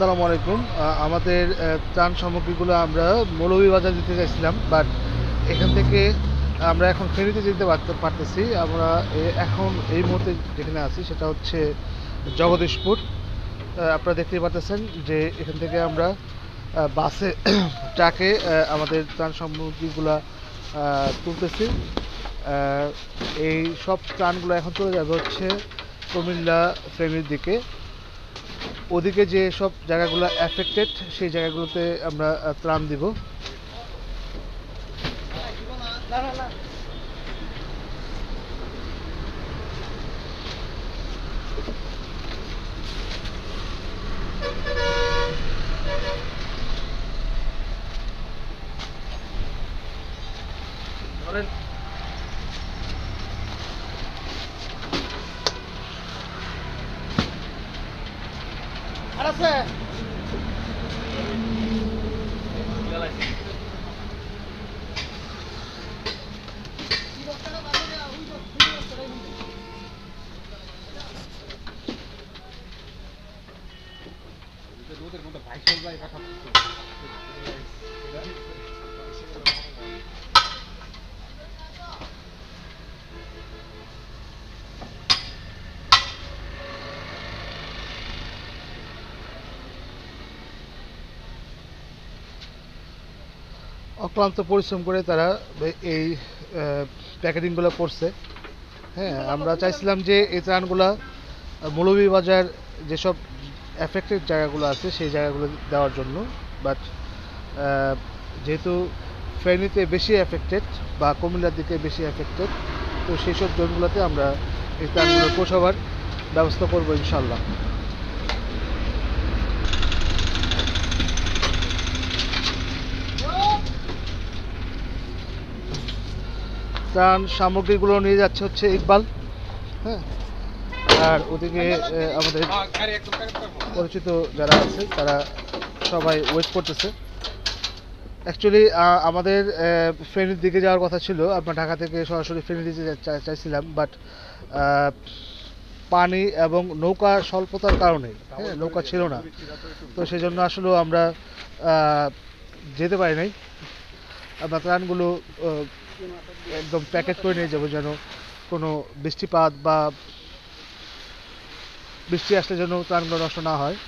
আসসালামু আলাইকুম। আমাদের ত্রাণ সামগ্রীগুলো আমরা মৌলভীবাজার দিতে চাইছিলাম, বাট এখান থেকে আমরা এখন ফেনীতে যেতে পারতেছি। আমরা এখন এই মুহূর্তে যেখানে আছি সেটা হচ্ছে জগদীশপুর। আপনারা দেখতেই পারতেছেন যে এখান থেকে আমরা বাসে ট্রাকে আমাদের ত্রাণ সামগ্রীগুলো তুলতেছি। এই সব ত্রাণগুলো এখন চলে যাবে হচ্ছে কুমিল্লা ফেনীর দিকে। ওদিকে যে সব জায়গাগুলো অ্যাফেক্টেড সেই জায়গাগুলোতে আমরা ত্রাণ দিব। অক্লান্ত পরিশ্রম করে তারা এই প্যাকেটিংগুলো করছে। হ্যাঁ, আমরা চাইছিলাম যে এই ত্রাণগুলো মৌলভীবাজার যেসব অ্যাফেক্টেড জায়গাগুলো আছে সেই জায়গাগুলো দেওয়ার জন্য, বাট যেহেতু ফেনীতে বেশি অ্যাফেক্টেড বা কুমিল্লার দিকে বেশি অ্যাফেক্টেড, তো সেই সব জোনগুলোতে আমরা এই ত্রাণগুলো পৌঁছাবার ব্যবস্থা করবো ইনশাল্লাহ। ত্রাণ সামগ্রীগুলো নিয়ে যাচ্ছে হচ্ছে ইকবাল। হ্যাঁ, আর ওদিকে আমাদের পরিচিত যারা আছে তারা সবাই ওয়েট করতেছে। অ্যাকচুয়ালি আমাদের ফেনীর দিকে যাওয়ার কথা ছিল, আমরা ঢাকা থেকে সরাসরি ফেনী দিতে চাইছিলাম, বাট পানি এবং নৌকা স্বল্পতার কারণে নৌকা ছিল না, তো সেই জন্য আসলে আমরা যেতে পারি নাই। আমরা ত্রাণগুলো একদম প্যাকেট করে নিয়ে যাবো, যেন কোনো বৃষ্টিপাত বা বৃষ্টি আসলে যেন ত্রাণগুলো নষ্ট না হয়।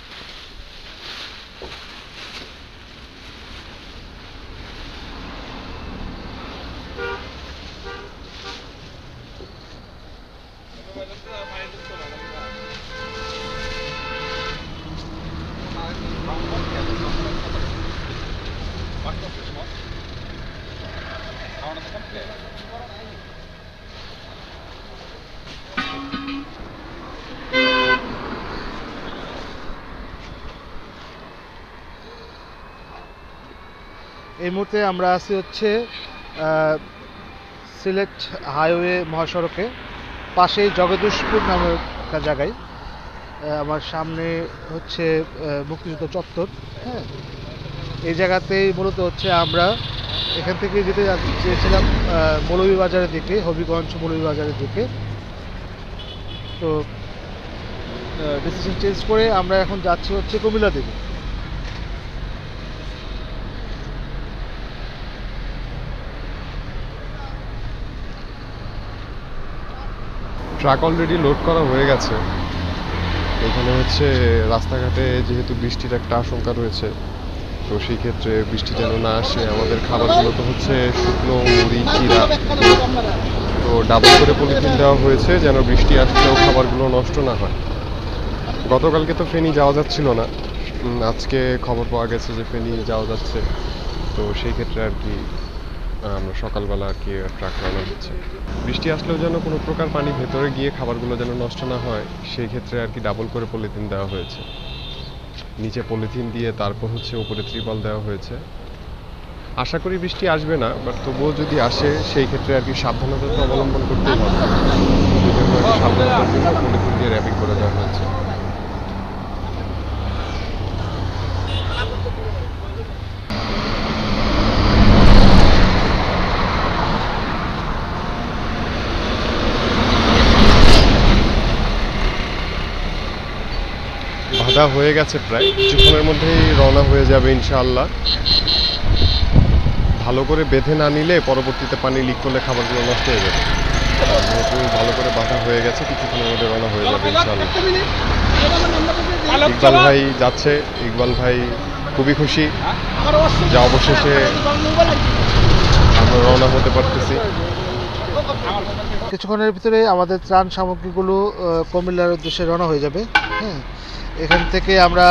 এই মুহূর্তে আমরা আছি হচ্ছে সিলেট হাইওয়ে মহাসড়কে পাশেই জগদীশপুর নামের একটা জায়গায়। আমার সামনে হচ্ছে মুক্তিযুদ্ধ চত্বর। হ্যাঁ, এই জায়গাতেই মূলত হচ্ছে আমরা এখান থেকে যেতে চেয়েছিলাম মৌলভীবাজারের দিকে, হবিগঞ্জ মৌলভীবাজারের দিকে। তো ডিসিশন চেঞ্জ করে আমরা এখন যাচ্ছি হচ্ছে কুমিল্লা দিকে। ট্রাক অলরেডি লোড করা হয়ে গেছে। এখানে হচ্ছে রাস্তাঘাটে যেহেতু বৃষ্টির একটা আশঙ্কা রয়েছে, তো সেই ক্ষেত্রে বৃষ্টি যেন না আসে, আমাদের খাবারগুলো তো হচ্ছে শুকনো মুড়ি, চিরা, তো ডাবল করে পলিথিন দেওয়া হয়েছে যেন বৃষ্টি আসলেও খাবারগুলো নষ্ট না হয়। গতকালকে তো ফেনী যাওয়া যাচ্ছিল না, আজকে খবর পাওয়া গেছে যে ফেনী যাওয়া যাচ্ছে, তো সেই ক্ষেত্রে আর কি আমরা সকালবেলা আর কি ট্রাক রওনা দিচ্ছি। বৃষ্টি আসলেও যেন কোনো প্রকার পানি ভেতরে গিয়ে খাবারগুলো যেন নষ্ট না হয়, সেই ক্ষেত্রে আর কি ডাবল করে পলিথিন দেওয়া হয়েছে। নিচে পলিথিন দিয়ে তারপর হচ্ছে উপরে ত্রিপল দেওয়া হয়েছে। আশা করি বৃষ্টি আসবে না, বাট তবুও যদি আসে সেই ক্ষেত্রে আর কি সাবধানতা তো অবলম্বন করতেই হবে। সেই জন্য সাবধানতার জন্য পলিথিন দিয়ে র্যাপিং করে দেওয়া হয়েছে। বাঁধা হয়ে গেছে, প্রায় কিছুক্ষণের মধ্যেই রওনা হয়ে যাবে ইনশাআল্লাহ। ভালো করে বেঁধে না নিলে পরবর্তীতে পানি লিক করলে খাবারগুলো নষ্ট হয়ে যাবে। যেহেতু ভালো করে বাঁধা হয়ে গেছে, কিছুক্ষণের মধ্যে রওনা হয়ে যাবে ইনশাআল্লাহ। ইকবাল ভাই যাচ্ছে, ইকবাল ভাই খুবই খুশি যে অবশেষে আমরা রওনা হতে পারতেছি। কিছুক্ষণের ভিতরে আমাদের ত্রাণ সামগ্রীগুলো কুমিল্লার উদ্দেশ্যে রওনা হয়ে যাবে। হ্যাঁ, এখান থেকে আমরা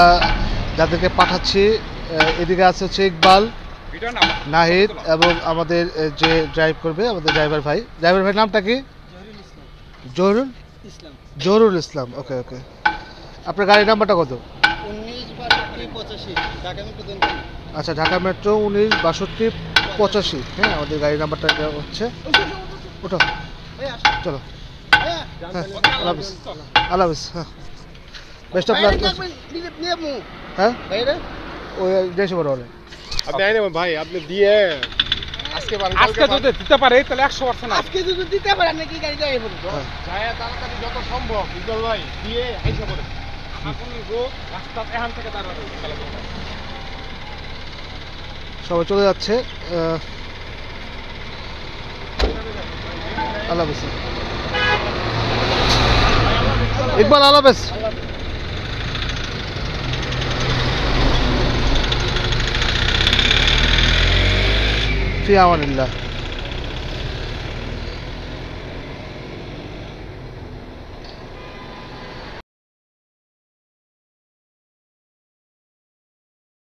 যাদেরকে পাঠাচ্ছি, এদিকে আছে হচ্ছে ইকবাল, নাহিদ এবং আমাদের যে ড্রাইভ করবে আমাদের ড্রাইভার ভাই নামটা কি? জহুরুল ইসলাম। ওকে ওকে, আপনার গাড়ির নাম্বারটা কত? 19 ঢাকা মেট্রো। আচ্ছা, ঢাকা মেট্রো 19-62-85। হ্যাঁ, আমাদের গাড়ির নাম্বারটা হচ্ছে। ওঠো, চলো। হ্যাঁ, আল্লাহ হাফিজ। আল্লাহ হাফিজ। হ্যাঁ, বেস্ট অফ লাক। হ্যাঁ, ওই দেশে বড় হলে আপনি আইনে ভাই, আপনি দিয়ে আজকে যদি দিতে পারে তাহলে 100%। আজকে যদি দিতে পারে আপনি কি গাড়ি যাই বলবো? যায় তাড়াতাড়ি যত সম্ভব ইকবাল ভাই দিয়ে আইসা পড়ে। এখন রোড রাস্তা এখান থেকে দাঁড়াবে। সবাই চলে যাচ্ছে। আল্লাহ হাফিজ। ইকবাল, আল্লাহ হাফিজ। ফি আমানিল্লাহ।